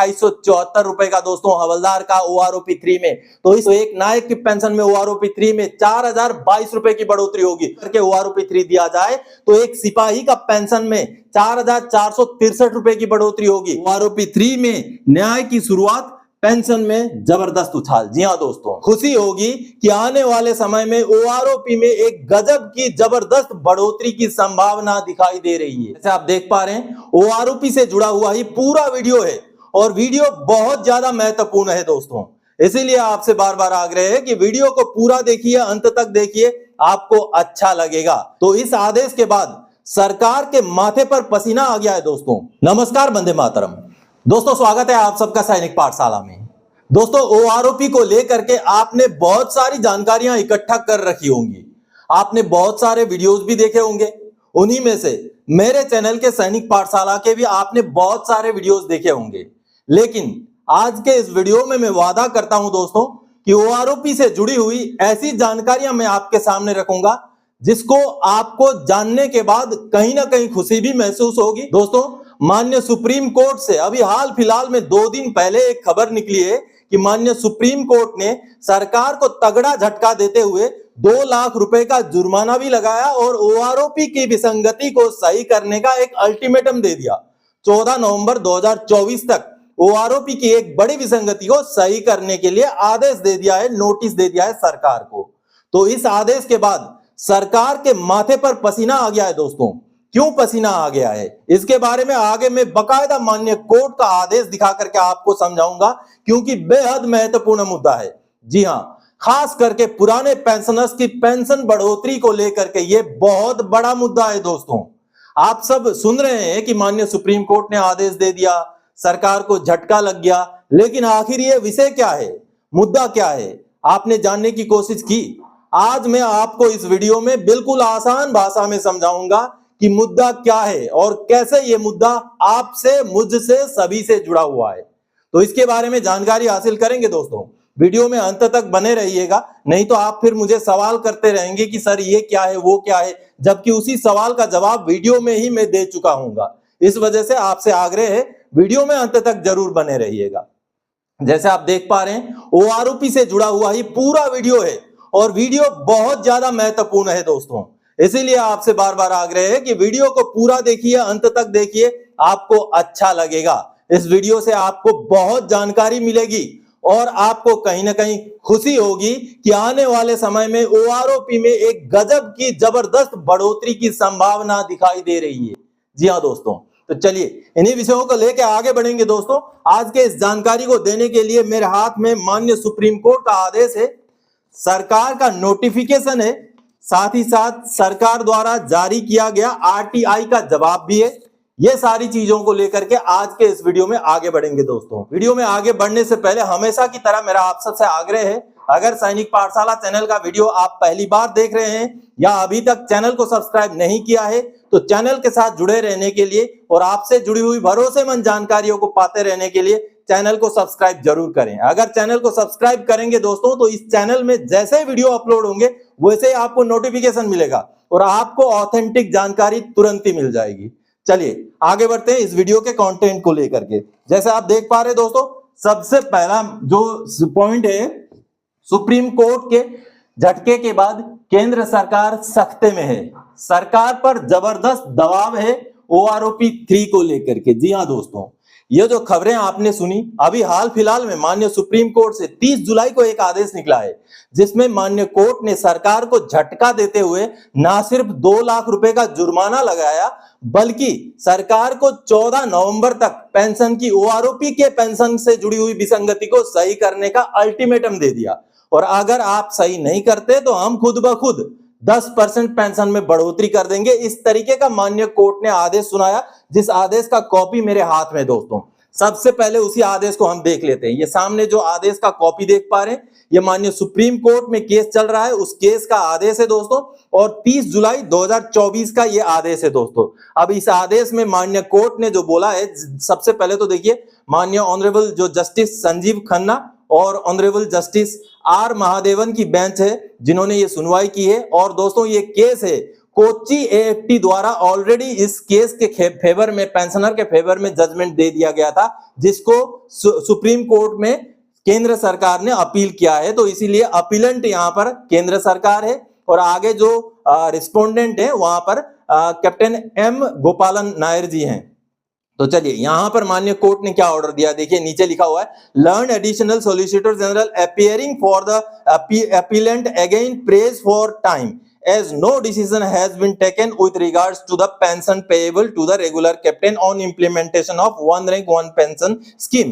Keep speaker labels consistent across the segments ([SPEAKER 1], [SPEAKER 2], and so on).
[SPEAKER 1] 2874 रुपए का दोस्तों हवलदार का OROP 3 में। तो इस एक नायक की पेंशन में OROP 3 में 4022 रुपए की बढ़ोतरी होगी करके OROP 3 दिया जाए तो एक सिपाही का पेंशन में 4463 रुपए की बढ़ोतरी होगी। OROP 3 में न्याय की शुरुआत, पेंशन में जबरदस्त उछाल। जी हाँ दोस्तों, खुशी होगी कि आने वाले समय में OROP में एक गजब की जबरदस्त बढ़ोतरी की संभावना दिखाई दे रही है। जैसे आप देख पा रहे हैं OROP से जुड़ा हुआ ही पूरा वीडियो है और वीडियो बहुत ज्यादा महत्वपूर्ण है दोस्तों, इसीलिए आपसे बार बार आग्रह है कि वीडियो को पूरा देखिए, अंत तक देखिए, आपको अच्छा लगेगा। तो इस आदेश के बाद सरकार के माथे पर पसीना आ गया है दोस्तों। नमस्कार, वंदे मातरम। दोस्तों स्वागत है आप सबका सैनिक पाठशाला में। दोस्तों OROP को लेकर के आपने बहुत सारी जानकारियां इकट्ठा कर रखी होंगी, आपने बहुत सारे वीडियोस भी देखे होंगे, उन्हीं में से मेरे चैनल के सैनिक पाठशाला के भी आपने बहुत सारे वीडियोस देखे होंगे। लेकिन आज के इस वीडियो में मैं वादा करता हूं दोस्तों कि OROP से जुड़ी हुई ऐसी जानकारियां मैं आपके सामने रखूंगा जिसको आपको जानने के बाद कहीं ना कहीं खुशी भी महसूस होगी। दोस्तों माननीय सुप्रीम कोर्ट से अभी हाल फिलहाल में 2 दिन पहले एक खबर निकली है कि माननीय सुप्रीम कोर्ट ने सरकार को तगड़ा झटका देते हुए 2 लाख रुपए का जुर्माना भी लगाया और OROP की विसंगति को सही करने का एक अल्टीमेटम दे दिया। 14 नवंबर 2024 तक OROP की एक बड़ी विसंगति को सही करने के लिए आदेश दे दिया है, नोटिस दे दिया है सरकार को। तो इस आदेश के बाद सरकार के माथे पर पसीना आ गया है दोस्तों। क्यों पसीना आ गया है इसके बारे में आगे मैं बकायदा माननीय कोर्ट का आदेश दिखा करके आपको समझाऊंगा, क्योंकि बेहद महत्वपूर्ण मुद्दा है। जी हां, खास करके पुराने पेंशनर्स की पेंशन बढ़ोतरी को लेकर के ये बहुत बड़ा मुद्दा है दोस्तों। आप सब सुन रहे हैं कि माननीय सुप्रीम कोर्ट ने आदेश दे दिया, सरकार को झटका लग गया, लेकिन आखिर ये विषय क्या है, मुद्दा क्या है, आपने जानने की कोशिश की। आज मैं आपको इस वीडियो में बिल्कुल आसान भाषा में समझाऊंगा कि मुद्दा क्या है और कैसे ये मुद्दा आपसे, मुझसे, सभी से जुड़ा हुआ है। तो इसके बारे में जानकारी हासिल करेंगे दोस्तों, वीडियो में अंत तक बने रहिएगा, नहीं तो आप फिर मुझे सवाल करते रहेंगे कि सर ये क्या है, वो क्या है, जबकि उसी सवाल का जवाब वीडियो में ही मैं दे चुका हूंगा। इस वजह से आपसे आग्रह है वीडियो में अंत तक जरूर बने रहिएगा। जैसे आप देख पा रहे हैं OROP से जुड़ा हुआ ही पूरा वीडियो है और वीडियो बहुत ज्यादा महत्वपूर्ण है दोस्तों, इसीलिए आपसे बार बार आग्रह है कि वीडियो को पूरा देखिए, अंत तक देखिए, आपको अच्छा लगेगा। इस वीडियो से आपको बहुत जानकारी मिलेगी और आपको कहीं ना कहीं खुशी होगी कि आने वाले समय में OROP में एक गजब की जबरदस्त बढ़ोतरी की संभावना दिखाई दे रही है। जी हाँ दोस्तों, तो चलिए इन्हीं विषयों को लेकर आगे बढ़ेंगे दोस्तों। आज के इस जानकारी को देने के लिए मेरे हाथ में माननीय सुप्रीम कोर्ट का आदेश है, सरकार का नोटिफिकेशन है, साथ ही साथ सरकार द्वारा जारी किया गया RTI का जवाब भी है। ये सारी चीजों को लेकर के आज के इस वीडियो में आगे बढ़ेंगे दोस्तों। वीडियो में आगे बढ़ने से पहले हमेशा की तरह मेरा आप सबसे आग्रह है, अगर सैनिक पाठशाला चैनल का वीडियो आप पहली बार देख रहे हैं या अभी तक चैनल को सब्सक्राइब नहीं किया है तो चैनल के साथ जुड़े रहने के लिए और आपसे जुड़ी हुई भरोसेमंद जानकारियों को पाते रहने के लिए चैनल को सब्सक्राइब जरूर करें। अगर चैनल को सब्सक्राइब करेंगे दोस्तों तो इस चैनल में जैसे वीडियो अपलोड होंगे वैसे ही आपको नोटिफिकेशन मिलेगा और आपको ऑथेंटिक जानकारी तुरंत ही मिल जाएगी। चलिए आगे बढ़ते हैं इस वीडियो के कंटेंट को लेकर के। जैसे आप देख पा रहे दोस्तों, सबसे पहला जो पॉइंट है, सुप्रीम कोर्ट के झटके के बाद केंद्र सरकार सख्ते में है, सरकार पर जबरदस्त दबाव है OROP 3 को लेकर के। जी हाँ दोस्तों, ये जो खबरें आपने सुनी अभी हाल फिलहाल में माननीय सुप्रीम कोर्ट से 30 जुलाई को एक आदेश निकला है जिसमें माननीय कोर्ट ने सरकार को झटका देते हुए ना सिर्फ 2 लाख रुपए का जुर्माना लगाया बल्कि सरकार को 14 नवंबर तक पेंशन की OROP के पेंशन से जुड़ी हुई विसंगति को सही करने का अल्टीमेटम दे दिया और अगर आप सही नहीं करते तो हम खुद ब खुद 10% पेंशन में बढ़ोतरी कर देंगे। इस तरीके का माननीय कोर्ट ने आदेश सुनाया, जिस आदेश का कॉपी मेरे हाथ में दोस्तों। सबसे पहले उसी आदेश को हम देख लेते हैं। ये सामने जो आदेश का कॉपी देख पा रहे हैं, ये माननीय सुप्रीम कोर्ट में केस चल रहा है, उस केस का आदेश है दोस्तों और 30 जुलाई 2024 का ये आदेश है दोस्तों। अब इस आदेश में माननीय कोर्ट ने जो बोला है, सबसे पहले तो देखिए माननीय ऑनरेबल जो जस्टिस संजीव खन्ना और ऑनरेबल जस्टिस R महादेवन की बेंच है जिन्होंने ये सुनवाई की है। और दोस्तों ये केस है कोची एएफटी द्वारा ऑलरेडी इस केस के फेवर में, पेंशनर के फेवर में जजमेंट दे दिया गया था, जिसको सुप्रीम कोर्ट में केंद्र सरकार ने अपील किया है। तो इसीलिए अपीलेंट यहां पर केंद्र सरकार है और आगे जो रिस्पोंडेंट है वहां पर कैप्टन एम गोपालन नायर जी हैं। तो चलिए यहां पर माननीय कोर्ट ने क्या ऑर्डर दिया, देखिए नीचे लिखा हुआ है, learn additional solicitor general appearing for the appellate again praise for time as no decision has been taken with regards to the pension payable to the regular captain on implementation of one rank one pension scheme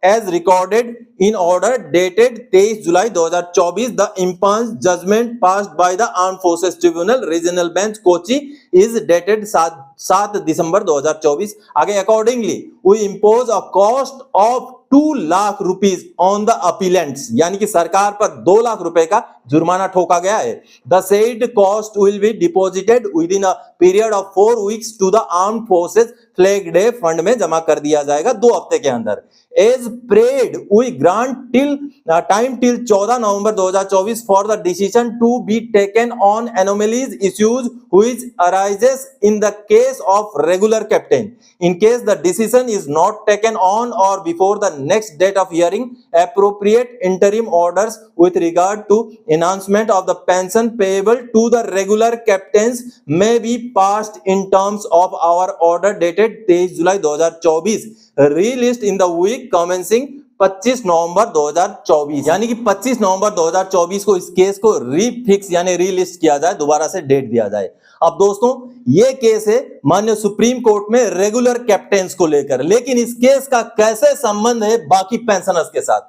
[SPEAKER 1] as recorded in order dated 23 July 2024. The impugned judgment passed by the Armed Forces Tribunal Regional Bench Kochi is dated 7 December 2024. आगे accordingly we impose a cost of 2 lakh rupees on the appellants, यानी कि सरकार पर 2 लाख रुपए का जुर्माना ठोका गया है। The said cost will be deposited within a period of 4 weeks to the armed forces flag day fund में जमा कर दिया जाएगा 2 हफ्ते के अंदर। As prayed we grant till time till 14 November 2024 for the decision to be taken on anomalies issues which arises in the case of regular captain. In case the decision is not taken on or before the next date of hearing, appropriate interim orders with regard to enhancement of the pension payable to the regular captains may be passed in terms of our order dated 23 July 2024, released in the week commencing 25 नवंबर 2024, यानी कि 25 नवंबर 2024 को इस case को refix यानी रीलिस्ट किया जाए, दोबारा से डेट दिया जाए। अब दोस्तों ये केस है माननीय सुप्रीम कोर्ट में रेगुलर कैप्टेंस को लेकर, लेकिन इस केस का कैसे संबंध है बाकी पेंशनर्स के साथ?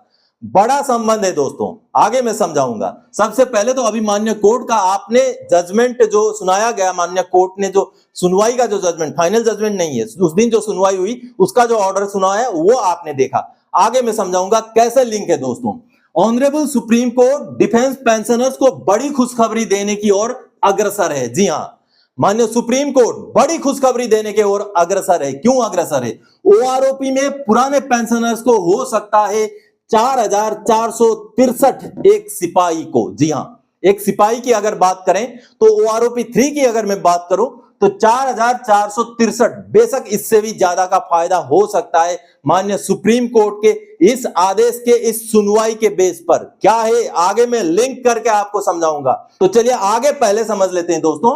[SPEAKER 1] बड़ा संबंध है दोस्तों, आगे मैं समझाऊंगा। सबसे पहले तो अभी माननीय कोर्ट का आपने जजमेंट जो सुनाया गया, माननीय कोर्ट ने जो सुनवाई का जो जजमेंट, फाइनल जजमेंट नहीं है, उस दिन जो सुनवाई हुई उसका जो ऑर्डर सुना है वो आपने देखा। आगे मैं समझाऊंगा कैसे लिंक है दोस्तों। Honourable supreme court defence pensioners को बड़ी खुशखबरी देने की ओर अग्रसर है। जी हां, माननीय सुप्रीम कोर्ट बड़ी खुशखबरी देने के ओर अग्रसर है। क्यों अग्रसर है? ओआरओपी में पुराने पेंशनर्स को हो सकता है 4463 एक सिपाही को। जी हां, एक सिपाही की अगर बात करें तो ओआरओपी 3 की अगर मैं बात करूं तो 4463, बेशक इससे भी ज्यादा का फायदा हो सकता है माननीय सुप्रीम कोर्ट के इस आदेश के, इस सुनवाई के बेस पर। क्या है आगे मैं लिंक करके आपको समझाऊंगा। तो चलिए आगे पहले समझ लेते हैं दोस्तों।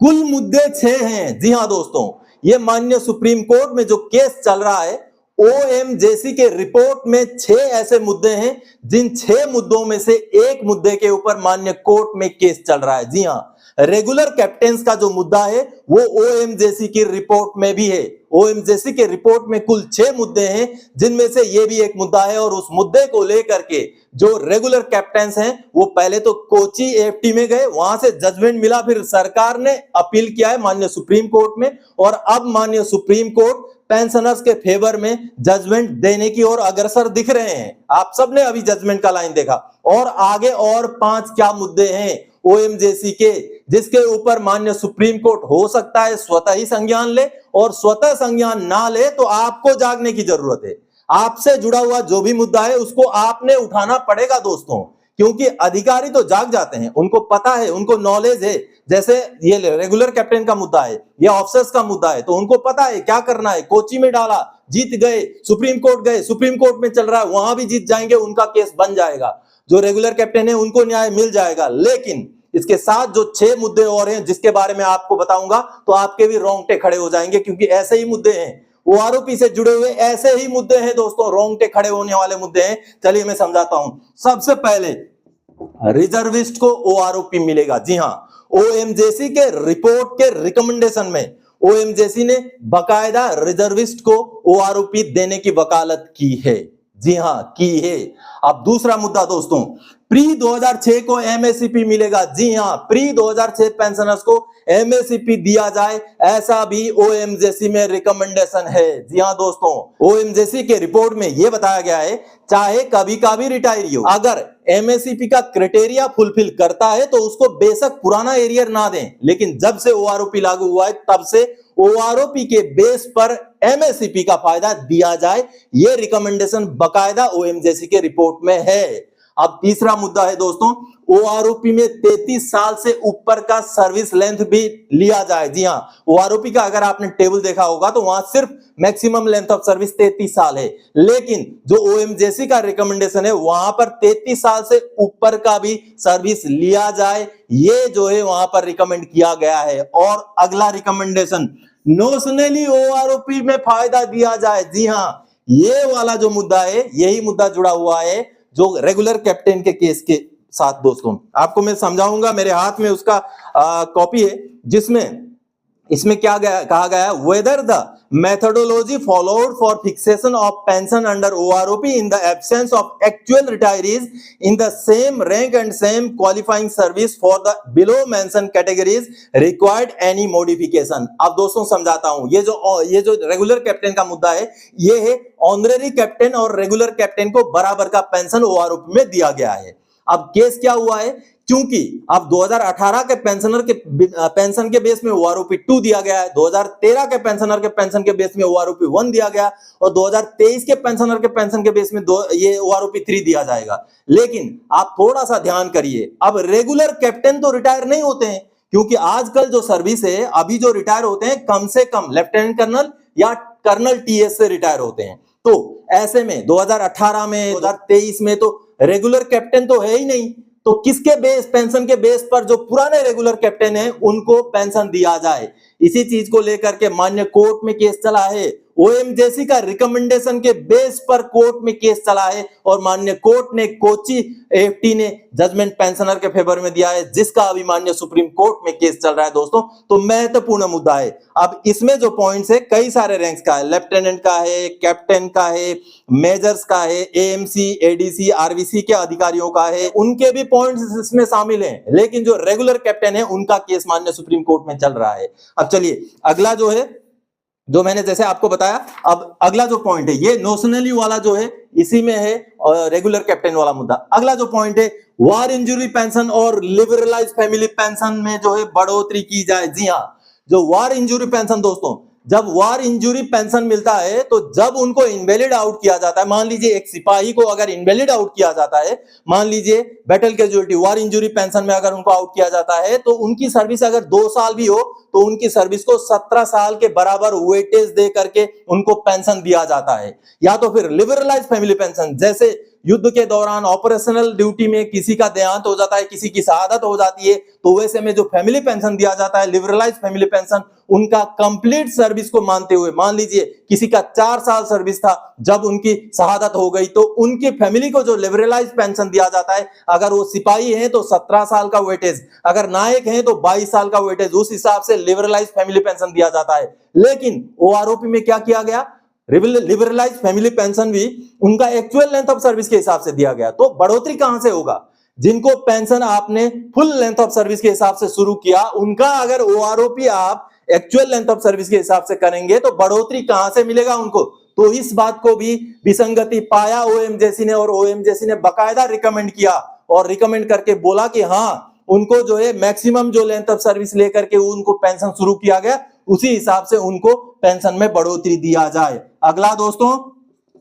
[SPEAKER 1] कुल मुद्दे 6 हैं। जी हां दोस्तों, ये माननीय सुप्रीम कोर्ट में जो केस चल रहा है ओएमजेसी के रिपोर्ट में 6 ऐसे मुद्दे हैं, जिन 6 मुद्दों में से एक मुद्दे के ऊपर माननीय कोर्ट में केस चल रहा है। जी हां, रेगुलर कैप्टेंस का जो मुद्दा है वो ओएमजेसी की रिपोर्ट में भी है। ओएमजेसी के रिपोर्ट में कुल 6 मुद्दे हैं, जिनमें से ये भी एक मुद्दा है। और उस मुद्दे को लेकर के जो रेगुलर कैप्टेंस हैं वो पहले तो कोची एएफटी में गए, वहां से जजमेंट मिला, फिर सरकार ने अपील किया है माननीय सुप्रीम कोर्ट में, और अब माननीय सुप्रीम कोर्ट पेंशनर्स के फेवर में जजमेंट देने की ओर अग्रसर दिख रहे हैं। आप सबने अभी जजमेंट का लाइन देखा। और आगे और 5 क्या मुद्दे हैं ओएमजेसी के, जिसके ऊपर माननीय सुप्रीम कोर्ट हो सकता है स्वतः ही संज्ञान ले, और स्वतः संज्ञान ना ले तो आपको जागने की जरूरत है। आपसे जुड़ा हुआ जो भी मुद्दा है उसको आपने उठाना पड़ेगा दोस्तों, क्योंकि अधिकारी तो जाग जाते हैं, उनको पता है, उनको नॉलेज है। जैसे ये रेगुलर कैप्टन का मुद्दा है, ये ऑफिसर्स का मुद्दा है, तो उनको पता है क्या करना है। कोची में डाला, जीत गए, सुप्रीम कोर्ट गए, सुप्रीम कोर्ट में चल रहा है, वहां भी जीत जाएंगे, उनका केस बन जाएगा। जो रेगुलर कैप्टन है उनको न्याय मिल जाएगा। लेकिन इसके साथ जो 6 मुद्दे और हैं जिसके बारे में आपको बताऊंगा, तो आपके भी रोंगटे खड़े हो जाएंगे, क्योंकि ऐसे ही मुद्दे हैं, ओआरओपी से जुड़े हुए ऐसे ही मुद्दे हैं दोस्तों, रोंगटे खड़े होने वाले मुद्दे हैं। चलिए मैं समझाता हूं। सबसे पहले रिजर्विस्ट को ओआरओपी मिलेगा। जी हां, ओएमजेसी के रिपोर्ट के रिकमेंडेशन में ओएमजेसी ने बकायदा रिजर्विस्ट को ओआरओपी देने की वकालत की है। जी हां, की है। अब दूसरा मुद्दा दोस्तों, प्री 2006 को एमएससीपी मिलेगा। जी हां, प्री 2006 पेंशनर्स को एमएससीपी दिया जाए, ऐसा भी ओएमजेसी में रिकमेंडेशन है। जी हां दोस्तों, ओएमजेसी के रिपोर्ट में यह बताया गया है, चाहे कभी का भी रिटायरी हो, अगर एमएससीपी का क्राइटेरिया फुलफिल करता है तो उसको बेशक पुराना एरियर ना दें, लेकिन जब से ओआरओपी लागू हुआ है तब से ओआरओपी के बेस पर एमएससीपी का फायदा दिया जाए। यह रिकमेंडेशन बकायदा ओएमजेसी के रिपोर्ट में है। अब तीसरा मुद्दा है दोस्तों, ओआरओपी में 33 साल से ऊपर का सर्विस लेंथ भी लिया जाए। जी हां, ओआरओपी का अगर आपने टेबल देखा होगा तो वहां सिर्फ मैक्सिमम लेंथ ऑफ सर्विस 33 साल है, लेकिन जो ओएमजेसी का रिकमेंडेशन है वहां पर 33 साल से ऊपर का भी सर्विस लिया जाए, ये जो है वहां पर रिकमेंड किया गया है। और अगला रिकमेंडेशन, नोशनली ओआरओपी में फायदा दिया जाए। जी हां, ये वाला जो मुद्दा है यही मुद्दा जुड़ा हुआ है जो रेगुलर कैप्टन के केस के साथ। दोस्तों आपको मैं समझाऊंगा, मेरे हाथ में उसका कॉपी है जिसमें इसमें क्या कहा गया है, whether the methodology followed for fixation of pension under OROP in the absence of actual retirees in the same rank and same qualifying service for the below mention categories required any modification. अब दोस्तों समझाता हूं, ये जो regular captain का मुद्दा है ये है ऑनरेरी कैप्टन और रेगुलर कैप्टन को बराबर का पेंशन ओआरओपी में दिया गया है। अब केस क्या हुआ है, क्योंकि अब 2018 के पेंशनर के पेंशन के बेस में ओआरओपी 2 दिया गया है, 2013 के पेंशनर के पेंशन के बेस में ओआरओपी 1 दिया गया और 2023 के पेंशनर के पेंशन के बेस में ये ओआरओपी 3 दिया जाएगा। लेकिन आप थोड़ा सा ध्यान करिए, अब रेगुलर कैप्टन तो रिटायर नहीं होते हैं, क्योंकि आजकल जो सर्विस है अभी जो रिटायर होते हैं कम से कम लेफ्टिनेंट कर्नल या कर्नल टीएस से रिटायर होते हैं। तो ऐसे में 2018 में 2023 में तो रेगुलर कैप्टन तो है ही नहीं, तो किसके बेस पेंशन के बेस पर जो पुराने रेगुलर कैप्टन हैं उनको पेंशन दिया जाए। इसी चीज को लेकर के मान्य कोर्ट में केस चला है, ओएमजेसी का रिकमेंडेशन के बेस पर कोर्ट में केस चला है और मान्य कोर्ट ने कोची एएफटी ने जजमेंट पेंशनर के फेवर में दिया है, जिसका अभी मान्य सुप्रीम कोर्ट में केस चल रहा है। दोस्तों तो महत्वपूर्ण मुद्दा है। अब इसमें जो पॉइंट्स है कई सारे रैंक्स का है, लेफ्टिनेंट का है, कैप्टन का है, मेजर्स का है, एएमसी, एडीसी, आरवीसी के अधिकारियों का है, उनके भी पॉइंट्स इसमें शामिल हैं, लेकिन जो रेगुलर कैप्टन है उनका केस मान्य सुप्रीम कोर्ट में चल रहा है। अब चलिए अगला जो है, जो मैंने जैसे आपको बताया, अब अगला जो पॉइंट है ये नोशनली वाला जो है इसी में है रेगुलर कैप्टन वाला मुद्दा। अगला जो पॉइंट है वार इंजरी पेंशन और लिबरलाइज फैमिली पेंशन में जो है बढ़ोतरी की जाए। जी हां, जो वार इंजरी पेंशन दोस्तों, जब वार इंजरी पेंशन मिलता है तो जब उनको इनवैलिड आउट किया जाता है, मान लीजिए एक सिपाही को अगर इनवैलिड आउट किया जाता है, मान लीजिए बैटल कैजुअलिटी वार इंजरी पेंशन में अगर उनको आउट किया जाता है तो उनकी सर्विस अगर 2 साल भी हो तो उनकी सर्विस को 17 साल के बराबर वेटेज दे करके उनको पेंशन दिया जाता है। या तो फिर लिबरलाइज फैमिली पेंशन, जैसे युद्ध के दौरान ऑपरेशनल ड्यूटी में किसी का देहांत हो जाता है, किसी की शहादत हो जाती है, तो वैसे में जो फैमिली पेंशन दिया जाता है लिबरलाइज फैमिली पेंशन, उनका कंप्लीट सर्विस को मानते हुए, मान लीजिए किसी का 4 साल सर्विस था, जब उनकी शहादत हो गई तो उनकी फैमिली को जो लिबरलाइज पेंशन दिया जाता है, अगर वो सिपाही हैं तो 17 साल का वेटेज, अगर नायक हैं तो 22 साल का वेटेज, उस हिसाब से लिबरलाइज फैमिली पेंशन दिया जाता है। लेकिन ओआरओपी में क्या किया गया, लिबरलाइज फैमिली पेंशन भी उनका एक्चुअल लेंथ ऑफ सर्विस के हिसाब से दिया गया। तो बढ़ोतरी कहां से होगा, जिनको पेंशन आपने फुल लेंथ ऑफ सर्विस के हिसाब से शुरू किया, उनका अगर ओआरओपी आप एक्चुअल लेंथ ऑफ सर्विस के हिसाब से करेंगे तो बढ़ोतरी कहां से मिलेगा उनको। तो इस बात को भी विसंगति पाया ओएमजेसी ने, और ओएमजेसी ने बकायदा रिकमेंड किया और रिकमेंड करके बोला कि हाँ, उनको जो है मैक्सिमम जो लेंथ ऑफ सर्विस लेकर के उनको पेंशन शुरू किया गया, उसी हिसाब से उनको पेंशन में बढ़ोतरी दिया जाए। अगला दोस्तों,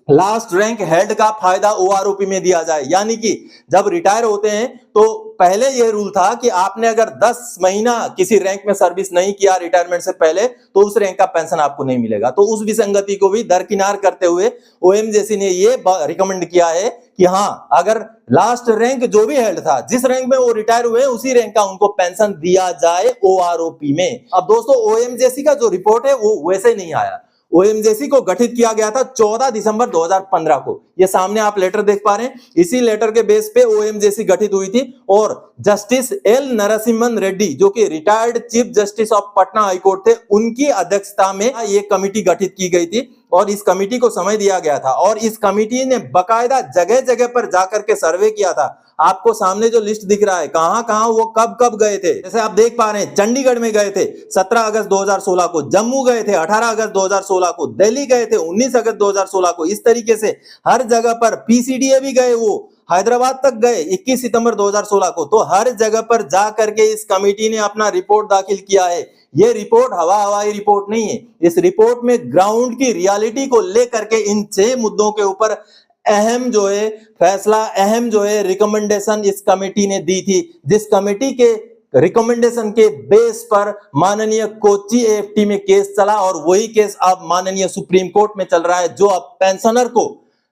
[SPEAKER 1] लास्ट रैंक हेड का फायदा ओआरओपी में दिया जाए। यानी कि जब रिटायर होते हैं तो पहले यह रूल था कि आपने अगर 10 महीना किसी रैंक में सर्विस नहीं किया रिटायरमेंट से पहले तो उस रैंक का पेंशन आपको नहीं मिलेगा। तो उस विसंगति को भी दरकिनार करते हुए ओएमजेसी ने ये रिकमेंड किया है कि हाँ, अगर लास्ट रैंक जो भी हेड था, जिस रैंक में वो रिटायर हुए उसी रैंक का उनको पेंशन दिया जाए ओआरओपी में। अब दोस्तों ओएमजेसी का जो रिपोर्ट है वो वैसे नहीं आया। ओएमजेसी को गठित किया गया था 14 दिसंबर 2015 को, ये सामने आप लेटर देख पा रहे हैं। इसी लेटर के बेस पे ओएमजेसी गठित हुई थी और जस्टिस एल नरसिम्हन रेड्डी, जो कि retired chief justice of Patna high court थे, उनकी अध्यक्षता में ये कमिटी गठित की गई थी और इस कमिटी को समय दिया गया था और इस कमिटी ने बकायदा जगह जगह पर जाकर के सर्वे किया था। आपको सामने जो लिस्ट दिख रहा है, कहां कहां वो कब कब गए थे, जैसे आप देख पा रहे हैं, चंडीगढ़ में गए थे 17 अगस्त 2016 को, जम्मू गए थे 18 अगस्त 2016 को, दिल्ली गए थे 19 अगस्त 2016 को। इस तरीके से हर जगह पर, पीसीडीए भी गए, वो हैदराबाद तक गए 21 सितंबर 2016 को। तो हर जगह पर जा करके इस कमेटी ने अपना रिपोर्ट दाखिल किया है। ये रिपोर्ट हवाई रिपोर्ट नहीं है, इस रिपोर्ट में ग्राउंड की रियलिटी को लेकर के इन 6 मुद्दों के ऊपर अहम जो है फैसला, अहम जो है रिकमेंडेशन इस कमेटी ने दी थी, जिस कमेटी के रिकमेंडेशन के बेस पर माननीय कोच्चि एएफटी में केस चला और वही केस अब माननीय सुप्रीम कोर्ट में चल रहा है, जो अब पेंशनर को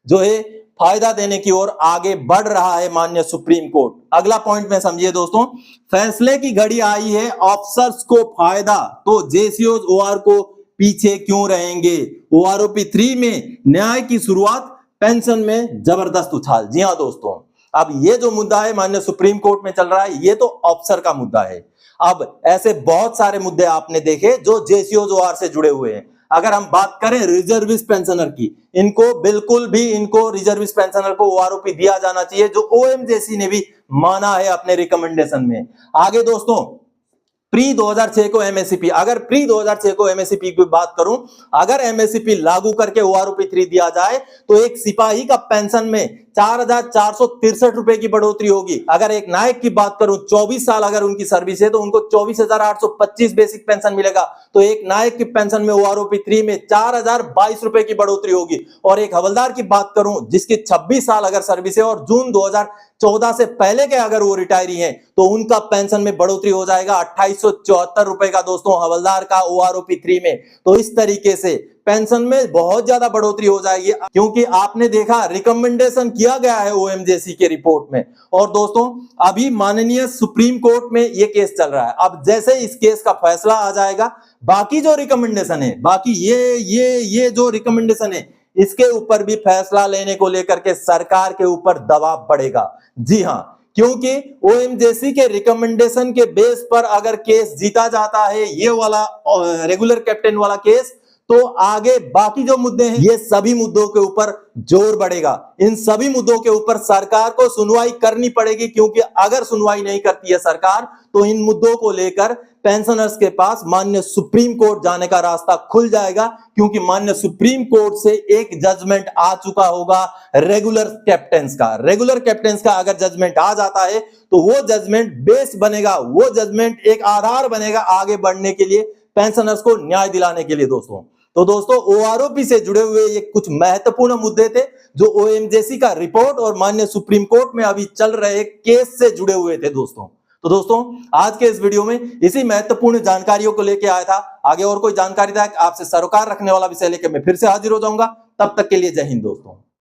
[SPEAKER 1] जो है फायदा देने की ओर आगे बढ़ रहा है माननीय सुप्रीम कोर्ट। अगला पॉइंट में समझिए दोस्तों, फैसले की घड़ी आई है, ऑफिसर्स को फायदा, तो जेसीओ ओआर को पीछे क्यों रहेंगे। ओआरओपी 3 में न्याय की शुरुआत, पेंशन में जबरदस्त उछाल। जी हां दोस्तों, अब ये जो मुद्दा है माननीय सुप्रीम कोर्ट में चल रहा है, ये तो अफसर का मुद्दा है। अब ऐसे बहुत सारे मुद्दे आपने देखे जो जेसीओ ओआर से जुड़े हुए हैं। अगर हम बात करें रिजर्विस्ट पेंशनर की, इनको बिल्कुल भी इनको रिजर्विस्ट पेंशनर को ओआरओपी दिया जाना चाहिए, जो ओएमजेसी ने भी माना है अपने रिकमेंडेशन में। आगे दोस्तों, प्री 2006 को एमएससीपी, अगर प्री 2006 को एमएससीपी की बात करूं, अगर एमएससीपी लागू करके ओआरओपी 3 दिया जाए तो एक सिपाही का पेंशन में 4,463 रुपए की बढ़ोतरी होगी। अगर एक नायक की बात करूं, 24 साल अगर उनकी सर्विस है तो उनको 24,825 बेसिक पेंशन मिलेगा। तो एक नायक की पेंशन में ओआरओपी 3 में 4,022 रुपए की बढ़ोतरी होगी। और एक हवलदार की बात करूं जिसकी 26 साल अगर सर्विस है और जून 2014 से पहले के अगर वो रिटायरी हैं तो उनका पेंशन में बढ़ोतरी हो जाएगा 2874 रुपए का दोस्तों, हवलदार का ओआरओपी 3 में। तो इस तरीके से पेंशन में बहुत ज्यादा बढ़ोतरी हो जाएगी, क्योंकि आपने देखा रिकमेंडेशन किया गया है ओएमजेसी के रिपोर्ट में। और दोस्तों, अभी माननीय सुप्रीम कोर्ट में यह केस चल रहा है। अब जैसे इस केस का फैसला आ जाएगा, बाकी जो रिकमेंडेशन है, बाकी ये जो रिकमेंडेशन है, इसके ऊपर भी फैसला लेने को लेकर के सरकार के ऊपर दबाव बढ़ेगा। जी हां, क्योंकि ओएमजेसी के रिकमेंडेशन के बेस पर अगर केस जीता जाता है, ये वाला रेगुलर कैप्टन वाला केस, तो आगे बाकी जो मुद्दे हैं, ये सभी मुद्दों के ऊपर जोर बढ़ेगा। इन सभी मुद्दों के ऊपर सरकार को सुनवाई करनी पड़ेगी, क्योंकि अगर सुनवाई नहीं करती है सरकार तो इन मुद्दों को लेकर पेंशनर्स के पास माननीय सुप्रीम कोर्ट जाने का रास्ता खुल जाएगा, क्योंकि माननीय सुप्रीम कोर्ट से एक जजमेंट आ चुका होगा रेगुलर कैप्टन्स का। रेगुलर कैप्टन्स का अगर जजमेंट आ जाता है तो वो जजमेंट बेस बनेगा, वो जजमेंट एक आधार बनेगा आगे बढ़ने के लिए, पेंशनर्स को न्याय दिलाने के लिए दोस्तों। तो दोस्तों, ओआरओपी से जुड़े हुए ये कुछ महत्वपूर्ण मुद्दे थे जो ओएमजेसी का रिपोर्ट और माननीय सुप्रीम कोर्ट में अभी चल रहे केस से जुड़े हुए थे दोस्तों। तो दोस्तों, आज के इस वीडियो में इसी महत्वपूर्ण जानकारियों को लेकर आया था। आगे और कोई जानकारी था आपसे सरोकार रखने वाला विषय लेकर मैं फिर से हाजिर हो जाऊंगा। तब तक के लिए जय हिंद दोस्तों।